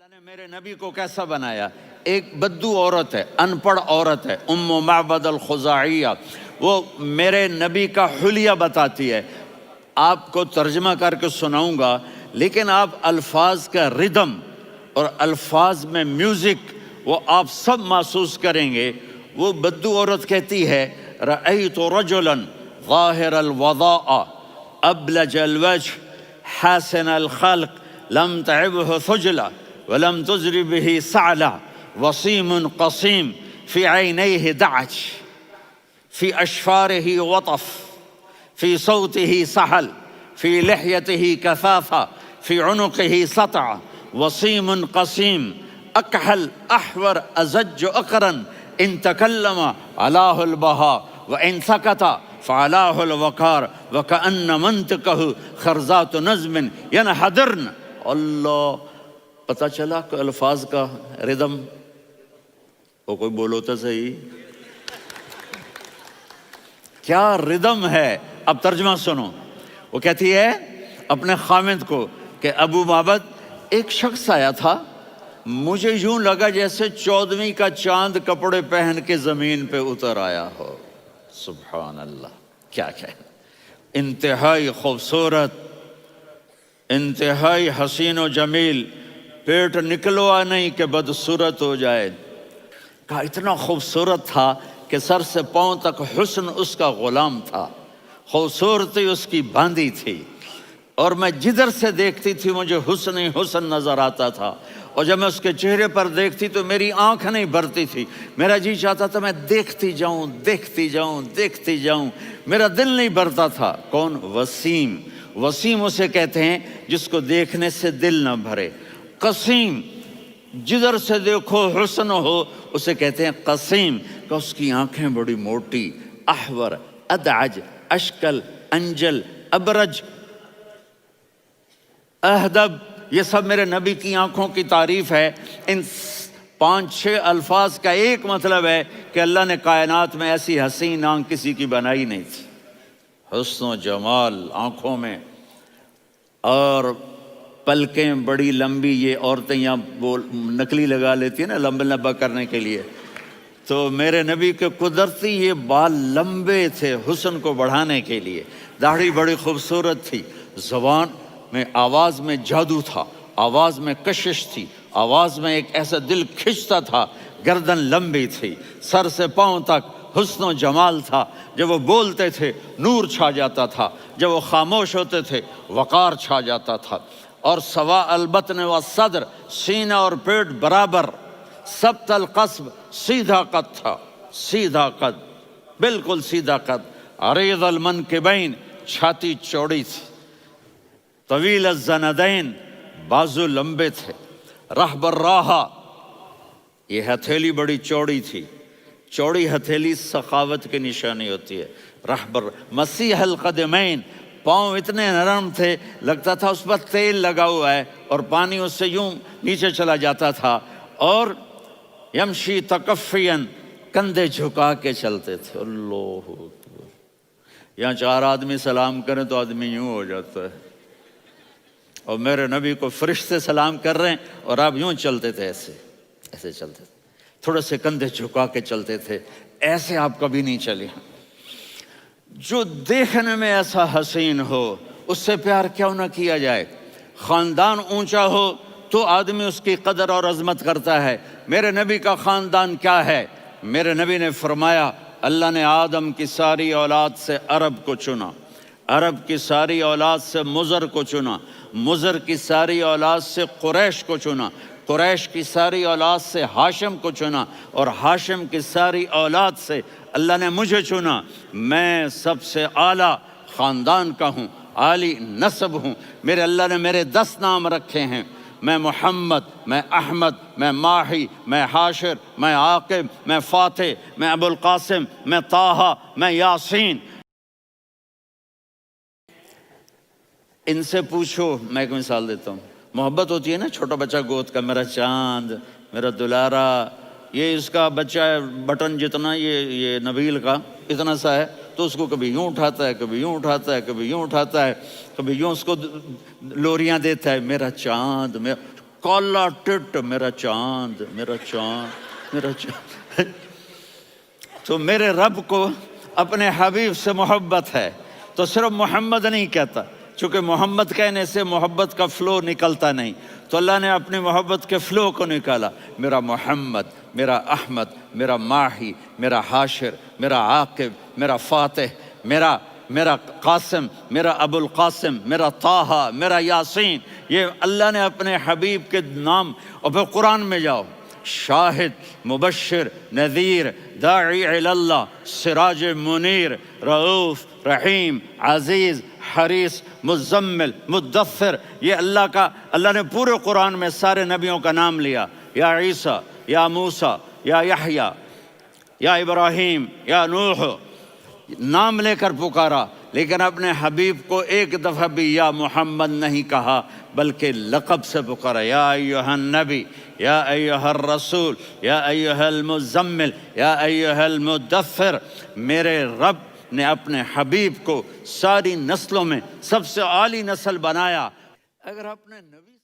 نے میرے نبی کو کیسا بنایا؟ ایک بدو عورت ہے، ان پڑھ عورت ہے، ام معبد الخزاعیہ، وہ میرے نبی کا حلیہ بتاتی ہے۔ آپ کو ترجمہ کر کے سناؤں گا، لیکن آپ الفاظ کا ردم اور الفاظ میں میوزک وہ آپ سب محسوس کریں گے۔ وہ بدو عورت کہتی ہے رأیت رجلا ظاہر الوضاء ابلج الوجه حسن الخلق لم تعبه ثجلة ولم تزر به سعلة وصيم قصيم في عينيه دعج في أشفاره وطف في صوته سحل في لحيته كثافة في عنقه سطع وصيم قصيم أكحل أحور أزج أقرن إن تكلم علاه البهاء وإن سكت فعلاه الوقار وكأن منطقه خرزات نظم ينحدرن۔ اللہ، پتہ چلا کہ الفاظ کا ردم، وہ کوئی بولو تو صحیح، کیا ردم ہے۔ اب ترجمہ سنو۔ وہ کہتی ہے اپنے خامد کو کہ ابو معبد، ایک شخص آیا تھا، مجھے یوں لگا جیسے 14ویں کا چاند کپڑے پہن کے زمین پہ اتر آیا ہو۔ سبحان اللہ، کیا انتہائی خوبصورت، انتہائی حسین و جمیل، پیٹ نکلوا نہیں کہ بدصورت ہو جائے۔ کہا اتنا خوبصورت تھا کہ سر سے پاؤں تک حسن اس کا غلام تھا، خوبصورتی اس کی باندھی تھی، اور میں جدھر سے دیکھتی تھی مجھے حسن ہی حسن نظر آتا تھا، اور جب میں اس کے چہرے پر دیکھتی تو میری آنکھ نہیں بھرتی تھی، میرا جی چاہتا تھا میں دیکھتی جاؤں دیکھتی جاؤں دیکھتی جاؤں، میرا دل نہیں بھرتا تھا۔ کون؟ وسیم۔ وسیم اسے کہتے ہیں جس کو دیکھنے سے دل نہ بھرے۔ قسیم، جدھر سے دیکھو حسن ہو، اسے کہتے ہیں قسیم، کہ اس کی آنکھیں بڑی موٹی، احور، ادعج، اشکل، انجل، ابرج، اہدب، یہ سب میرے نبی کی آنکھوں کی تعریف ہے۔ ان 5-6 الفاظ کا ایک مطلب ہے کہ اللہ نے کائنات میں ایسی حسین آنکھ کسی کی بنائی نہیں تھی۔ حسن و جمال آنکھوں میں، اور پلکیں بڑی لمبی، یہ عورتیں یہاں نکلی لگا لیتی ہیں نا لمبا کرنے کے لیے، تو میرے نبی کے قدرتی یہ بال لمبے تھے حسن کو بڑھانے کے لیے، داڑھی بڑی خوبصورت تھی، زبان میں، آواز میں جادو تھا، آواز میں کشش تھی، آواز میں ایک ایسا دل کھنچتا تھا، گردن لمبی تھی، سر سے پاؤں تک حسن و جمال تھا، جب وہ بولتے تھے نور چھا جاتا تھا، جب وہ خاموش ہوتے تھے وقار چھا جاتا تھا، اور سوا البطن والصدر، سینہ اور پیٹ برابر، سبط القصب، سیدھا قد تھا، سیدھا قد، بالکل سیدھا قد، عریض المنکبین، چھاتی چوڑی تھی، طویل الزندین، بازو لمبے تھے، رحب الراحہ، یہ ہتھیلی بڑی چوڑی تھی، چوڑی ہتھیلی سخاوت کی نشانی ہوتی ہے۔ رحب مسیح القدمین، پاؤں اتنے نرم تھے لگتا تھا اس پر تیل لگا ہوا ہے، اور پانی اس سے یوں نیچے چلا جاتا تھا، اور یمشی تکفین، کندھے جھکا کے چلتے تھے۔ اللہ اکبر، یہاں 4 آدمی سلام کریں تو آدمی یوں ہو جاتا ہے، اور میرے نبی کو فرشتے سلام کر رہے ہیں اور آپ یوں چلتے تھے، ایسے ایسے چلتے تھے، تھوڑے سے کندھے جھکا کے چلتے تھے، ایسے آپ کبھی نہیں چلے۔ جو دیکھنے میں ایسا حسین ہو اس سے پیار کیوں نہ کیا جائے؟ خاندان اونچا ہو تو آدمی اس کی قدر اور عظمت کرتا ہے۔ میرے نبی کا خاندان کیا ہے؟ میرے نبی نے فرمایا اللہ نے آدم کی ساری اولاد سے عرب کو چنا، عرب کی ساری اولاد سے مضر کو چنا، مضر کی ساری اولاد سے قریش کو چنا، قریش کی ساری اولاد سے ہاشم کو چنا، اور ہاشم کی ساری اولاد سے اللہ نے مجھے چنا۔ میں سب سے اعلیٰ خاندان کا ہوں، عالی نسب ہوں۔ میرے اللہ نے میرے 10 نام رکھے ہیں، میں محمد، میں احمد، میں ماہی، میں حاشر، میں عاقب، میں فاتح، میں ابو القاسم، میں طٰہٰ، میں یاسین۔ ان سے پوچھو، میں ایک مثال دیتا ہوں، محبت ہوتی ہے نا، چھوٹا بچہ گود کا، میرا چاند، میرا دلارا، یہ اس کا بچہ بٹن جتنا، یہ نبیل کا اتنا سا ہے، تو اس کو کبھی یوں اٹھاتا ہے، کبھی یوں اٹھاتا ہے، کبھی یوں اٹھاتا ہے، کبھی یوں اس کو لوریاں دیتا ہے، میرا چاند، کالا ٹٹ میرا چاند، میرا چاند، میرا چاند۔ تو میرے رب کو اپنے حبیب سے محبت ہے، تو صرف محمد نہیں کہتا، چونکہ محمد کہنے سے محبت کا فلو نکلتا نہیں، تو اللہ نے اپنی محبت کے فلو کو نکالا، میرا محمد، میرا احمد، میرا ماہی، میرا حاشر، میرا عاقب، میرا فاتح، میرا قاسم، میرا ابو القاسم، میرا طٰہٰ، میرا یاسین، یہ اللہ نے اپنے حبیب کے نام۔ اور پھر قرآن میں جاؤ، شاہد، مبشر، نذیر، داعی الی اللہ، سراج منیر، رؤوف، رحیم، عزیز، حریص، مزمل، مدثر، یہ اللہ نے پورے قرآن میں سارے نبیوں کا نام لیا، یا عیسیٰ، یا موسیٰ، یا یحییٰ، یا ابراہیم، یا نوح، نام لے کر پکارا، لیکن اپنے حبیب کو ایک دفعہ بھی یا محمد نہیں کہا، بلکہ لقب سے پکارا، یا ایھا النبی، یا ایھا الرسول، یا ایھا المزمل، یا ایھا المدثر۔ میرے رب نے اپنے حبیب کو ساری نسلوں میں سب سے اعلی نسل بنایا۔ اگر اپنے نبی